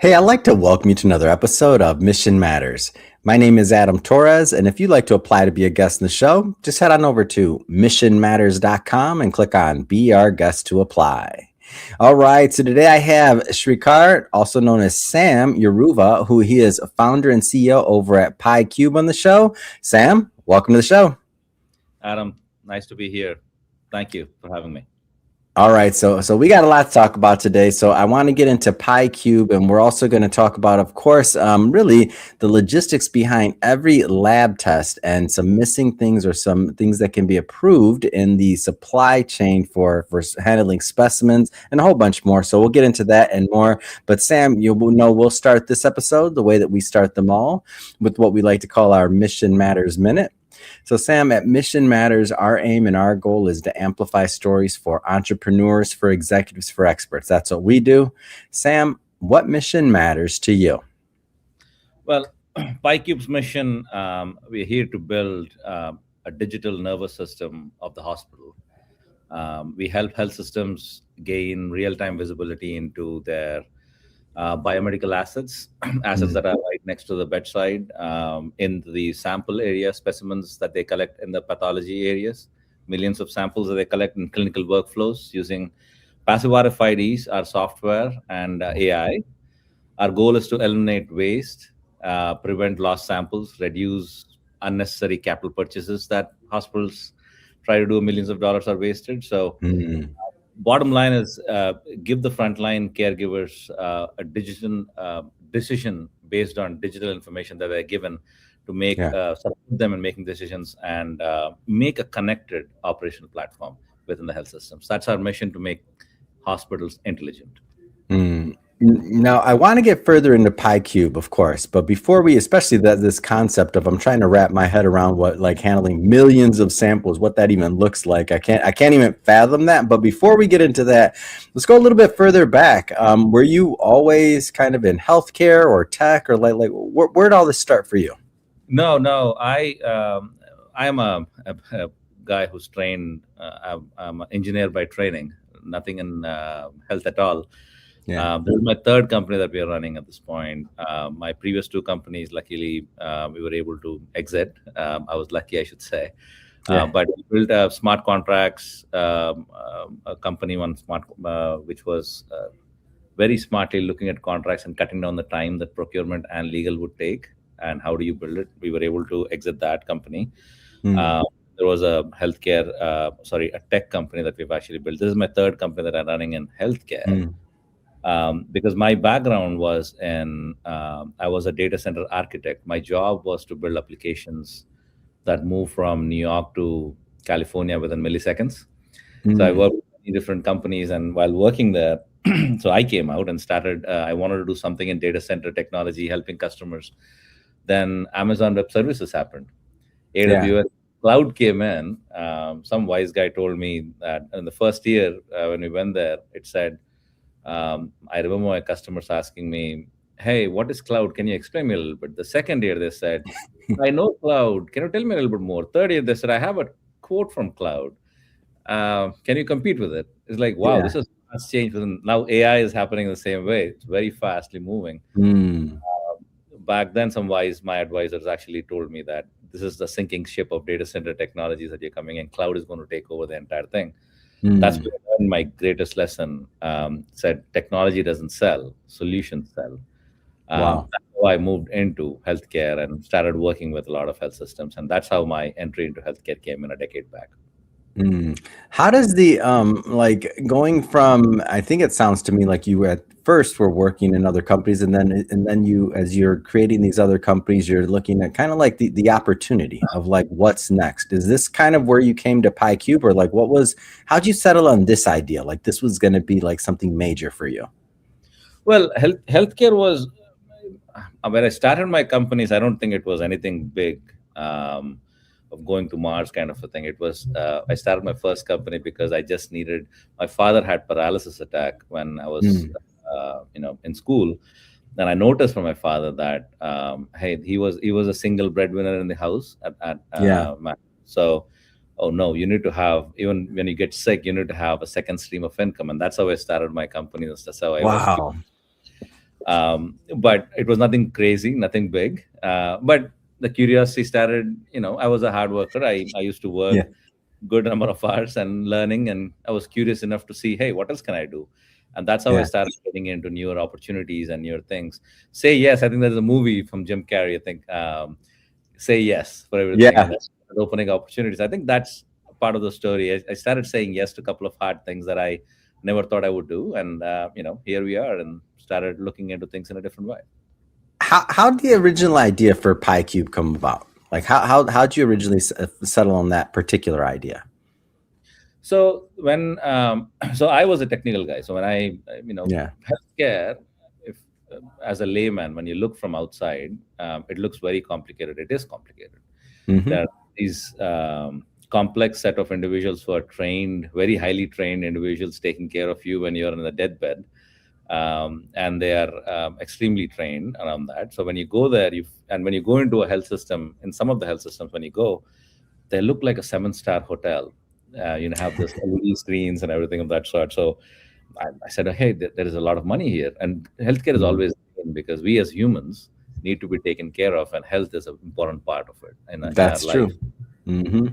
Hey, I'd like to welcome you to another episode of Mission Matters. My name is Adam Torres, and if you'd like to apply to be a guest in the show, just head on over to missionmatters.com and click on Be Our Guest to apply. All right, so today I have Srikar, also known as Sam Yeruva, who he is founder and CEO over at PYCUBE on the show. Sam, welcome to the show. Adam, nice to be here. Thank you for having me. All right, so we got a lot to talk about today. So I want to get into PyCube, and we're also going to talk about, of course, really the logistics behind every lab test and some missing things or some things that can be approved in the supply chain for handling specimens and a whole bunch more. So we'll get into that and more. But Sam, you know, we'll start this episode the way that we start them all with what we like to call our Mission Matters Minute. So Sam, at Mission Matters, our aim and our goal is to amplify stories for entrepreneurs, for executives, for experts. That's what we do. Sam, what mission matters to you? Well, PyCube's mission, we're here to build a digital nervous system of the hospital. We help health systems gain real-time visibility into their biomedical assets, assets that are right next to the bedside, in the sample area, specimens that they collect in the pathology areas, millions of samples that they collect in clinical workflows using passive RFIDs, our software, and AI. Our goal is to eliminate waste, prevent lost samples, reduce unnecessary capital purchases that hospitals try to do. Millions of dollars are wasted. So bottom line is give the frontline caregivers a digital decision based on digital information that they're given to make support them in making decisions and make a connected operational platform within the health systems. That's our mission, to make hospitals intelligent. Now, I want to get further into PyCube, of course, but before we, especially this concept of, I'm trying to wrap my head around what, like, handling millions of samples, what that even looks like. I can't even fathom that. But before we get into that, let's go a little bit further back. Were you always kind of in healthcare or tech, or like where'd all this start for you? No. I am a guy who's trained. I'm an engineer by training. Nothing in health at all. This is my third company that we are running at this point. My previous two companies, luckily, we were able to exit. I was lucky, I should say. But we built a smart contracts a company, which was very smartly looking at contracts and cutting down the time that procurement and legal would take. And how do you build it? We were able to exit that company. There was a a tech company that we've actually built. This is my third company that I'm running in healthcare. Because my background was I was a data center architect. My job was to build applications that move from New York to California within milliseconds. So I worked with many different companies, and while working there, so I came out and started, I wanted to do something in data center technology, helping customers. Then Amazon Web Services happened. AWS Cloud came in. Some wise guy told me that in the first year, when we went there, it said, I remember my customers asking me, hey, what is cloud? Can you explain me a little bit? The second year, they said, I know cloud. Can you tell me a little bit more? Third year, they said, I have a quote from cloud. Can you compete with it? It's like, wow, this has changed. Now AI is happening the same way. It's very fastly moving. Back then, my advisors actually told me that this is the sinking ship of data center technologies that you're coming in. Cloud is going to take over the entire thing. That's where I learned my greatest lesson. Said technology doesn't sell, solutions sell. That's how I moved into healthcare and started working with a lot of health systems. And that's how my entry into healthcare came in a decade back. How does the like going from, I think it sounds to me like you at first were working in other companies, and then you, as you're creating these other companies, you're looking at kind of like the opportunity of like what's next. Is this kind of where you came to PyCube, or like how'd you settle on this idea? Like this was going to be like something major for you? Well, healthcare was, when I started my companies, I don't think it was anything big. Of going to Mars kind of a thing. It was, I started my first company because I just needed, my father had paralysis attack when I was, in school. Then I noticed from my father that, hey, he was a single breadwinner in the house so, oh no, you need to have, even when you get sick, you need to have a second stream of income. And that's how I started my company. That's how I was. But it was nothing crazy, nothing big. But the curiosity started. I was a hard worker. I used to work Yeah. good number of hours and learning, and I was curious enough to see, hey, what else can I do? And that's how I Yeah. started getting into newer opportunities and newer things. Say yes. I think there's a movie from Jim Carrey. I think say yes for everything, and Yeah. that's opening opportunities. I think that's a part of the story. I started saying yes to a couple of hard things that I never thought I would do, and here we are, and started looking into things in a different way. How did the original idea for PyCube come about? Like how'd you originally settle on that particular idea? So when so I was a technical guy. So when Yeah. healthcare, if as a layman, when you look from outside, it looks very complicated. It is complicated. There Hmm. are these complex set of individuals who are trained, very highly trained individuals, taking care of you when you're in the deathbed, and they are extremely trained around that. So when you go there, and when you go into a health system, in some of the health systems, when you go, they look like a seven-star hotel. Have this LED screens and everything of that sort. So I said, hey, there is a lot of money here, and healthcare is Mm. always in, because we as humans need to be taken care of, and health is an important part of it in our That's life. true. Hmm.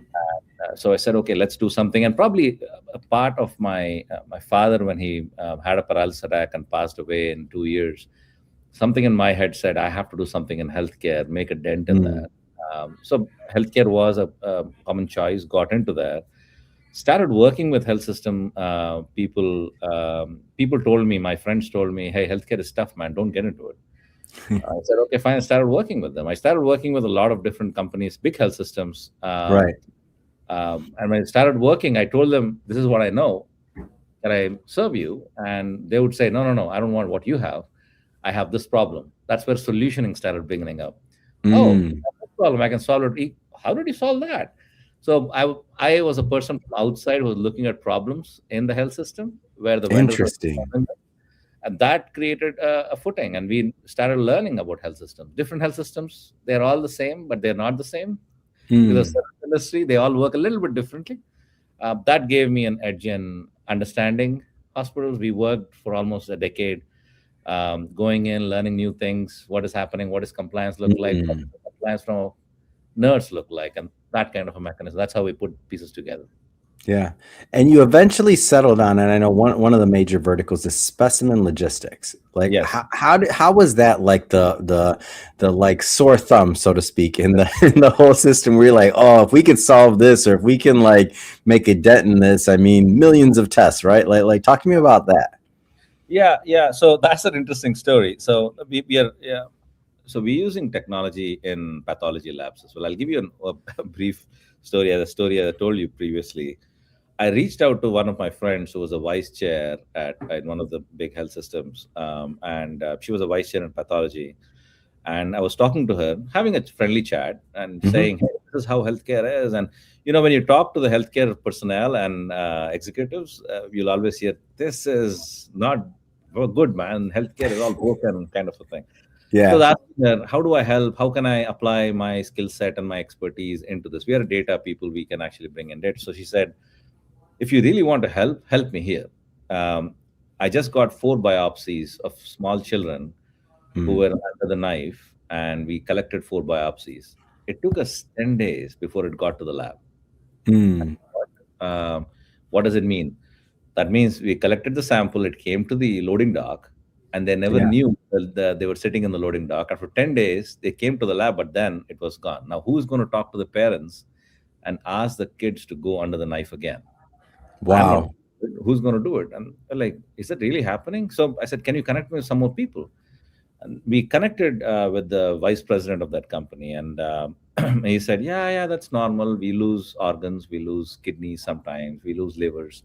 So I said, okay, let's do something. And probably a part of my father, when he had a paralysis attack and passed away in 2 years, something in my head said I have to do something in healthcare, make a dent in Mm. that. So healthcare was a common choice. Got into that, started working with health system people. People told me, my friends told me, hey, healthcare is tough, man. Don't get into it. I said, okay, fine. I started working with them. I started working with a lot of different companies, big health systems. Right. And when I started working, I told them, this is what I know. Can I serve you? And they would say, no, no, no, I don't want what you have. I have this problem. That's where solutioning started beginning up. Oh, Mm. no problem. I can solve it. How did you solve that? So I was a person from outside who was looking at problems in the health system where the vendors were Interesting. solving them. And that created a footing. And we started learning about health systems. Different health systems, they're all the same, but they're not the same, because Mm. service industry, they all work a little bit differently. That gave me an edge in understanding hospitals. We worked for almost a decade, going in, learning new things. What is happening? What does compliance look like? What Mm. does compliance from a nurse look like? And that kind of a mechanism. That's how we put pieces together. Yeah. And you eventually settled on, and I know one of the major verticals is specimen logistics. Like Yes. how was that like the like sore thumb, so to speak, in the in the whole system where you're like, oh, if we could solve this, or if we can like make a dent in this, I mean millions of tests, right? Like talk to me about that. Yeah, yeah. So that's an interesting story. So we are, yeah. So we're using technology in pathology labs as well. I'll give you a brief story, as a story I told you previously. I reached out to one of my friends who was a vice chair at one of the big health systems, and she was a vice chair in pathology. And I was talking to her, having a friendly chat, and Hmm. saying, "Hey, this is how healthcare is." And when you talk to the healthcare personnel and executives, you'll always hear, "This is not good, man. Healthcare is all broken," kind of a thing. So Yeah. that's how do I help? How can I apply my skill set and my expertise into this? We are data people. We can actually bring in data. So she said, if you really want to help me here. Um, I just got 4 biopsies of small children who Mm. were under the knife, and we collected 4 biopsies. It took us 10 days before it got to the lab. Mm. Um, what does it mean? That means we collected the sample, it came to the loading dock, and they never Yeah. knew that they were sitting in the loading dock. After 10 days, they came to the lab, but then it was gone. Now, who's going to talk to the parents and ask the kids to go under the knife again? I'm not. Wow. Who's going to do it? And they're like, is that really happening? So I said, can you connect me with some more people? And we connected with the vice president of that company, and he said, yeah, yeah, that's normal. We lose organs, we lose kidneys sometimes, we lose livers.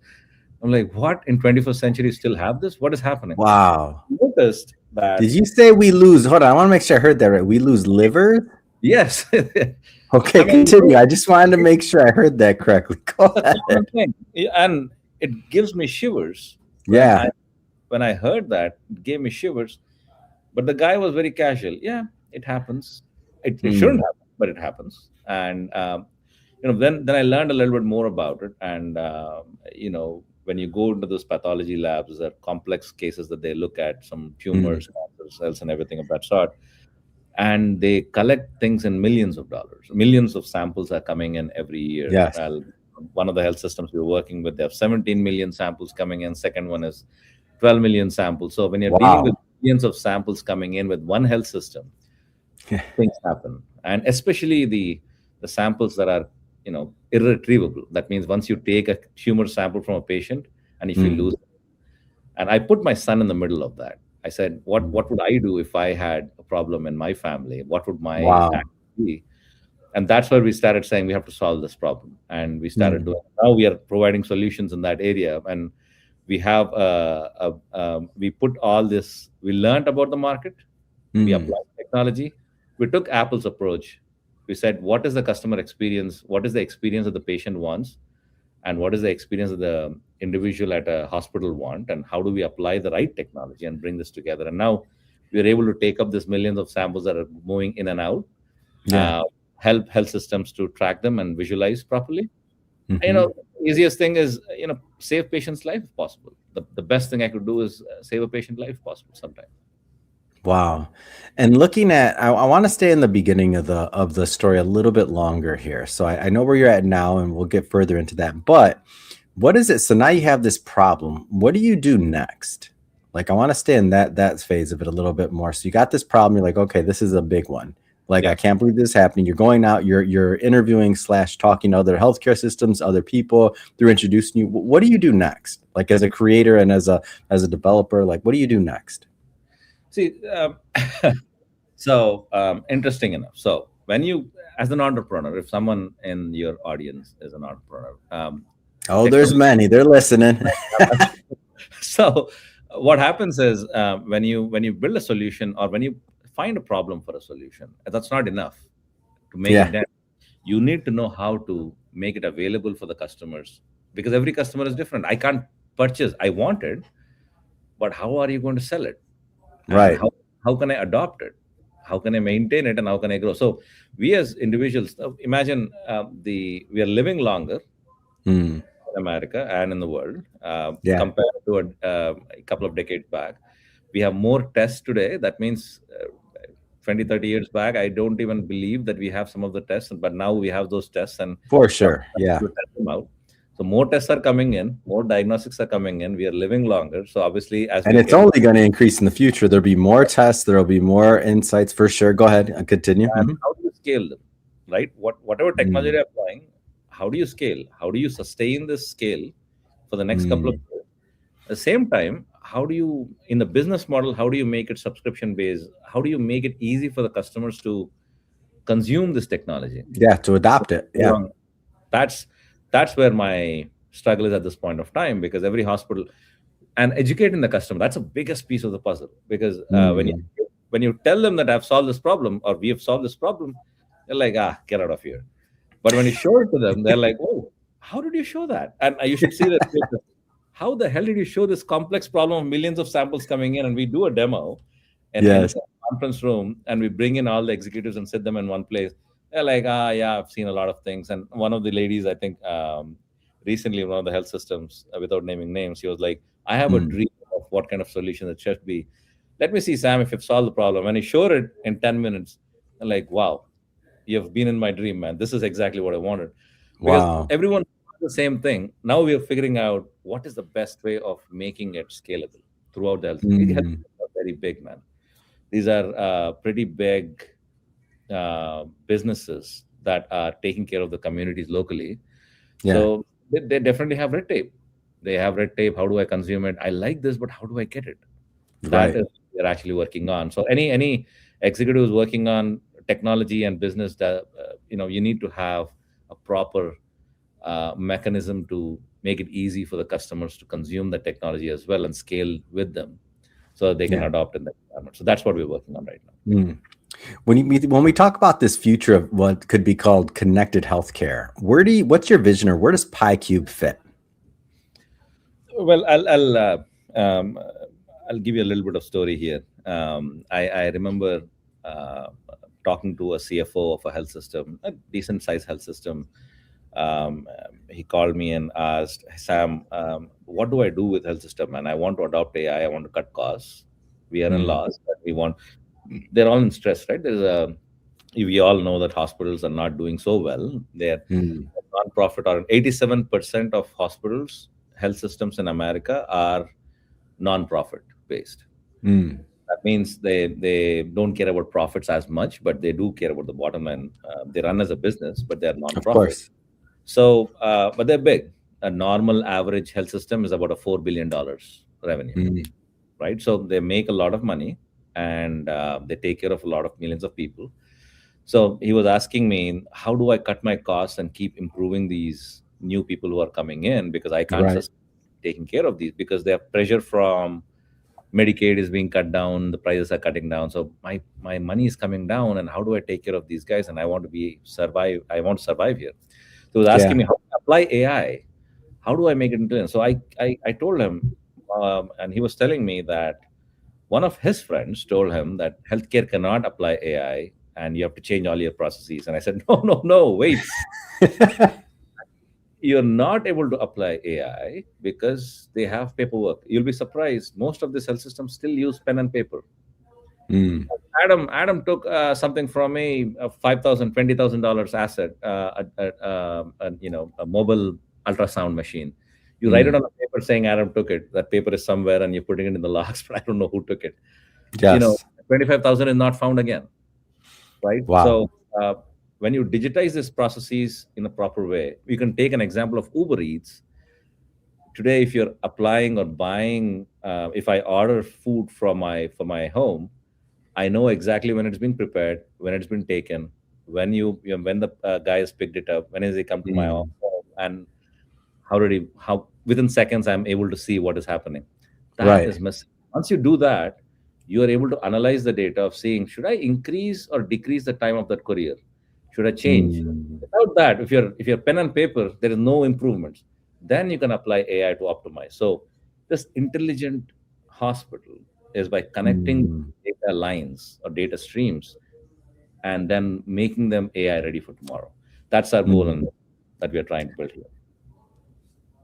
I'm like, what? In 21st century, you still have this? What is happening? Wow. I noticed Did that, you say we lose? Hold on, I want to make sure I heard that right. We lose liver? yes. Okay, I mean, continue. I just wanted to make sure I heard that correctly. Go it's a ahead. common thing. Yeah, and it gives me shivers when Yeah. I heard that. It gave me shivers. But the guy was very casual. Yeah, it happens. It shouldn't Mm. happen, but it happens. And then I learned a little bit more about it, and when you go into those pathology labs, there are complex cases that they look at, some Mm. tumors, cancer cells, and everything of that sort. And they collect things in millions of dollars. Millions of samples are coming in every year. Yes. Well, one of the health systems we're working with, they have 17 million samples coming in. Second one is 12 million samples. So when you're dealing with Wow. millions of samples coming in with one health system, things happen. And especially the samples that are, irretrievable. That means once you take a tumor sample from a patient, and if you Mm. lose, and I put my son in the middle of that. I said, what Mm. would I do if I had a problem in my family? What would my Wow. act be? And that's where we started saying we have to solve this problem, and we started Mm. doing. Now we are providing solutions in that area, and we have we put all this. We learned about the market, we Mm. applied technology, we took Apple's approach. We said, what is the customer experience? What is the experience that the patient wants? And what is the experience that the individual at a hospital want? And how do we apply the right technology and bring this together? And now we are able to take up this millions of samples that are moving in and out, Yeah. uh, help health systems to track them and visualize properly. Hmm. Easiest thing is, save patient's life if possible. The best thing I could do is save a patient life if possible sometime. Wow. And looking at, I want to stay in the beginning of the story a little bit longer here. So I know where you're at now, and we'll get further into that. But what is it? So now you have this problem. What do you do next? Like, I want to stay in that phase of it a little bit more. So you got this problem. You're like, okay, this is a big one. Like, I Yeah. can't believe this is happening. You're going out. You're interviewing / talking to other healthcare systems, other people. They're introducing you. What do you do next? Like, as a creator and as a developer, like, what do you do next? See, so interesting enough. So when you, as an entrepreneur, if someone in your audience is an entrepreneur, Oh, there's technology. many. They're listening. So what happens is, when you build a solution, or when you find a problem for a solution, that's not enough to make a Yeah. dent. You need to know how to make it available for the customers, because every customer is different. I can't purchase. I want it, but how are you going to sell it? And Right. how can I adopt it? How can I maintain it, and how can I grow? So we as individuals, imagine, the we are living longer Mm. in America and in the world, Yeah. compared to a couple of decades back. We have more tests today. That means 20, 30 years back, I don't even believe that we have some of the tests, but now we have those tests, and For doctors sure. are Yeah. able to test them out. So more tests are coming in, more diagnostics are coming in. We are living longer. So obviously, as And we it's get, only going to increase in the future. There'll be more tests. There'll be more insights for sure. Go ahead and continue. and how do you scale them, right? Whatever technology Mm. you're applying, how do you scale? How do you sustain this scale for the next couple of Mm. years? At the same time, how do you, in the business model, how do you make it subscription based? How do you make it easy for the customers to consume this technology? Yeah. To adopt it. Yeah. Wrong. That's where my struggle is at this point of time, because every hospital, and educating the customer, that's the biggest piece of the puzzle. Because Mm. when you tell them that I've solved this problem, or we have solved this problem, they're like, get out of here. But when you show it to them, they're like, oh, how did you show that? And you should see that. How the hell did you show this complex problem of millions of samples coming in? And we do a demo in a Yes. conference room, and we bring in all the executives and sit them in one place. They're like, yeah, I've seen a lot of things. And one of the ladies, I think, recently, one of the health systems, without naming names, she was like, I have a Mm. dream of what kind of solution it should be. Let me see, Sam, if you've solved the problem. And he showed it in 10 minutes. I'm like, wow, you've been in my dream, man. This is exactly what I wanted. Because Wow. everyone does the same thing. Now we are figuring out what is the best way of making it scalable throughout the health. Health Mm. are very big, man. These are pretty big businesses that are taking care of the communities locally. Yeah. So they definitely have red tape. They have red tape. How do I consume it? I like this, but how do I get it? That Right. is what we're actually working on. So any executive who's working on technology and business, that you need to have a proper mechanism to make it easy for the customers to consume the technology as well, and scale with them, so that they can Yeah. adopt in the environment. So that's what we're working on right now. Mm. When we talk about this future of what could be called connected healthcare, what's your vision, or where does PyCube fit? Well, um, I'll give you a little bit of story here. I remember uh, talking to a CFO of a health system, a decent sized health system. He called me and asked, Sam, what do I do with health system? And I want to adopt AI. I want to cut costs. We are in Mm, loss, but we want. They're all in stress, right? There's a. We all know that hospitals are not doing so well. They're mm, non-profit, or 87% of hospitals, health systems in America are non-profit based. mm. That means they don't care about profits as much, but they do care about the bottom line. They run as a business, but they're Of non-profit. course. So, but they're big. A normal average health system is about a $4 billion revenue, Mm, right? So they make a lot of money, and they take care of a lot of millions of people. So he was asking me, how do I cut my costs and keep improving these new people who are coming in, because I can't right. sustain taking care of these, because they have pressure from Medicaid is being cut down, the prices are cutting down. So my money is coming down, and how do I take care of these guys? And I want to be survive. I want to survive here. So he was Yeah. asking me how to apply AI. How do I make it into it? So I told him, and he was telling me that one of his friends told him that healthcare cannot apply AI, and you have to change all your processes. And I said, no, no, no, wait. You're not able to apply AI because they have paperwork. You'll be surprised. Most of these health systems still use pen and paper. Mm, Adam took something from me, a $5,000, $20,000 asset, a mobile ultrasound machine. You write it mm. on a paper saying Adam took it. That paper is somewhere, and you're putting it in the logs, but I don't know who took it. You know, Yes. 25,000 is not found again, right? Wow. So uh, when you digitize these processes in a proper way, you can take an example of Uber Eats. Today, if you're applying or buying, if I order food from my home, I know exactly when it's been prepared, when it's been taken, when the guy has picked it up, when has he come to my home, Mm, and how within seconds I'm able to see what is happening. That right. is missing. Once you do that, you are able to analyze the data of seeing, should I increase or decrease the time of that courier? Should I change? Mm, Without that, if you're pen and paper, there is no improvements. Then you can apply AI to optimize. So this intelligent hospital is by connecting mm. data lines or data streams, and then making them AI ready for tomorrow. That's our goal, Mm. and that we are trying to build here.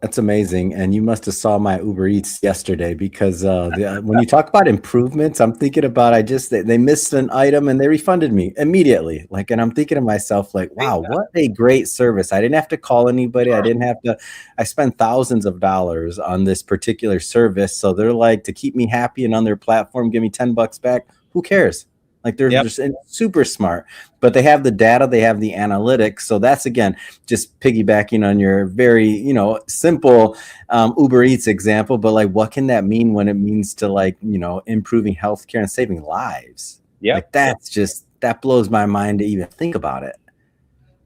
That's amazing. And you must have saw my Uber Eats yesterday because when you talk about improvements, I'm thinking about they missed an item and they refunded me immediately. Like, and I'm thinking to myself, like, wow, what a great service. I didn't have to call anybody. I didn't have to. I spent thousands of dollars on this particular service. So they're like, to keep me happy and on their platform, give me $10 back. Who cares? Like, they're Yep. just super smart, but they have the data, they have the analytics. So that's, again, just piggybacking on your very, simple Uber Eats example. But like, what can that mean when it means to, like, improving healthcare and saving lives? Yep. Like, that blows my mind to even think about it.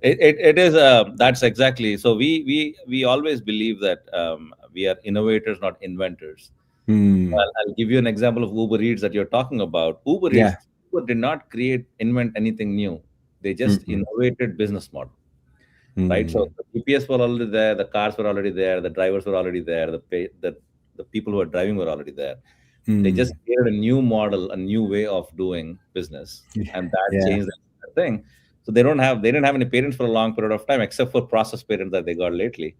It is that's exactly. So we always believe that we are innovators, not inventors. Hmm. Well, I'll give you an example of Uber Eats that you're talking about. Yeah. Uber did not invent anything new. They just Mm-mm. innovated business model, right? So Hmm. the GPS were already there, the cars were already there, the drivers were already there, the people who are driving were already there. They just Hmm. created a new model, a new way of doing business, and that Yeah. changed the thing. So they didn't have any parents for a long period of time, except for process parents that they got lately.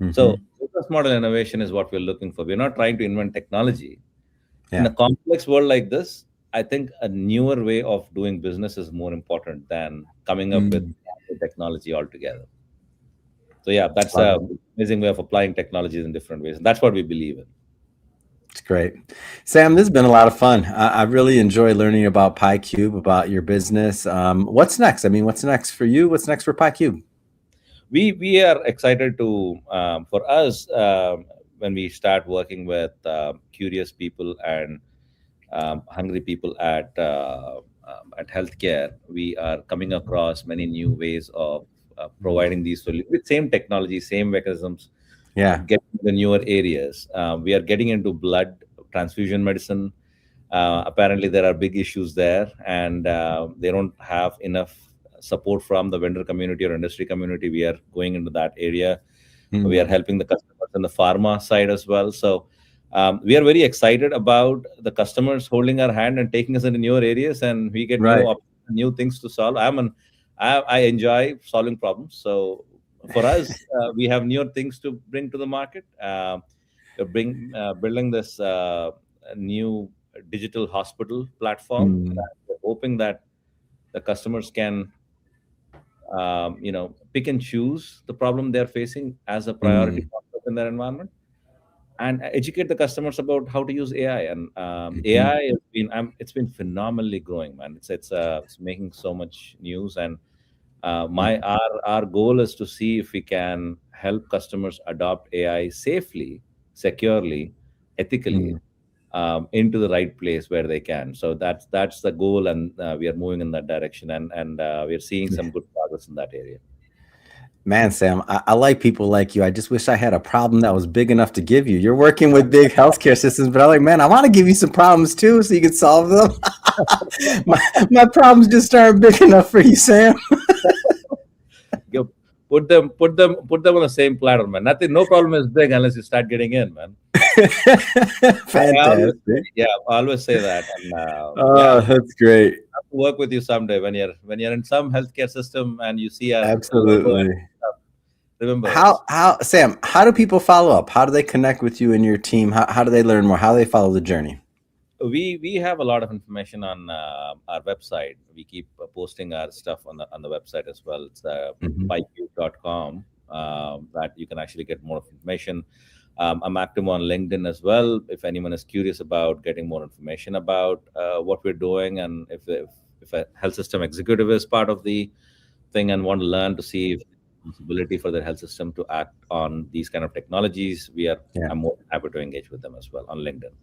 So Hmm. business model innovation is what we're looking for. We're not trying to invent technology. In Yeah. a complex world like this, I think a newer way of doing business is more important than coming up with Mm. technology altogether. So yeah, that's Love a it. amazing way of applying technologies in different ways. And that's what we believe in. It's great. Sam, this has been a lot of fun. I really enjoy learning about PyCube, about your business. What's next? I mean, what's next for you? What's next for PyCube? We are excited to for us when we start working with curious people and hungry people at healthcare. We are coming across many new ways of providing these solutions with same technology, same mechanisms, Yeah. but getting the newer areas. We are getting into blood transfusion medicine. Apparently, there are big issues there, and they don't have enough support from the vendor community or industry community. We are going into that area. We are Mm. helping the customers in the pharma side as well. So we are very excited about the customers holding our hand and taking us into newer areas, and we get Right. new things to solve. I enjoy solving problems. So for us, we have newer things to bring to the market. building this new digital hospital platform. Mm, That we're hoping that the customers can, pick and choose the problem they're facing as a priority mm, in their environment, and educate the customers about how to use AI. And mhm, AI has been, it's been phenomenally growing, man. It's making so much news, and mm, my our goal is to see if we can help customers adopt AI safely, securely, ethically, mm. into the right place where they can. So that's the goal, and we are moving in that direction, and we are seeing some good progress in that area. Man, Sam, I like people like you. I just wish I had a problem that was big enough to give you. You're working with big healthcare systems, but I'm like, man, I want to give you some problems too, so you can solve them. my problems just aren't big enough for you, Sam. You put them on the same platter, man. Nothing, no problem is big unless you start getting in, man. I always, Fantastic. yeah, I always say that, and yeah, Oh, that's great. have to work with you someday when you're in some healthcare system and you see our logo and Absolutely. stuff. Remember us. How Sam, how do people follow up? How do they connect with you and your team? How do they learn more? How do they follow the journey? We have a lot of information on our website. We keep posting our stuff on the website as well. It's Mhm. PYCUBE.com, that you can actually get more information. I'm active on LinkedIn as well. If anyone is curious about getting more information about what we're doing, and if a health system executive is part of the thing and want to learn to see if there's possibility for their health system to act on these kind of technologies, Yeah. I'm more than happy to engage with them as well on LinkedIn.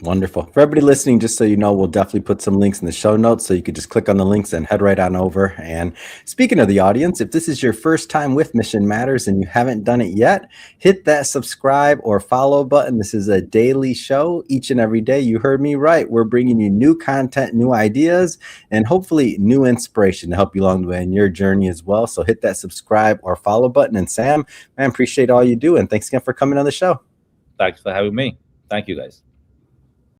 Wonderful. For everybody listening, just so you know, we'll definitely put some links in the show notes so you could just click on the links and head right on over. And speaking of the audience, if this is your first time with Mission Matters and you haven't done it yet, hit that subscribe or follow button. This is a daily show each and every day. You heard me right. We're bringing you new content, new ideas, and hopefully new inspiration to help you along the way in your journey as well. So hit that subscribe or follow button. And Sam, man, appreciate all you do. And thanks again for coming on the show. Thanks for having me. Thank you, guys.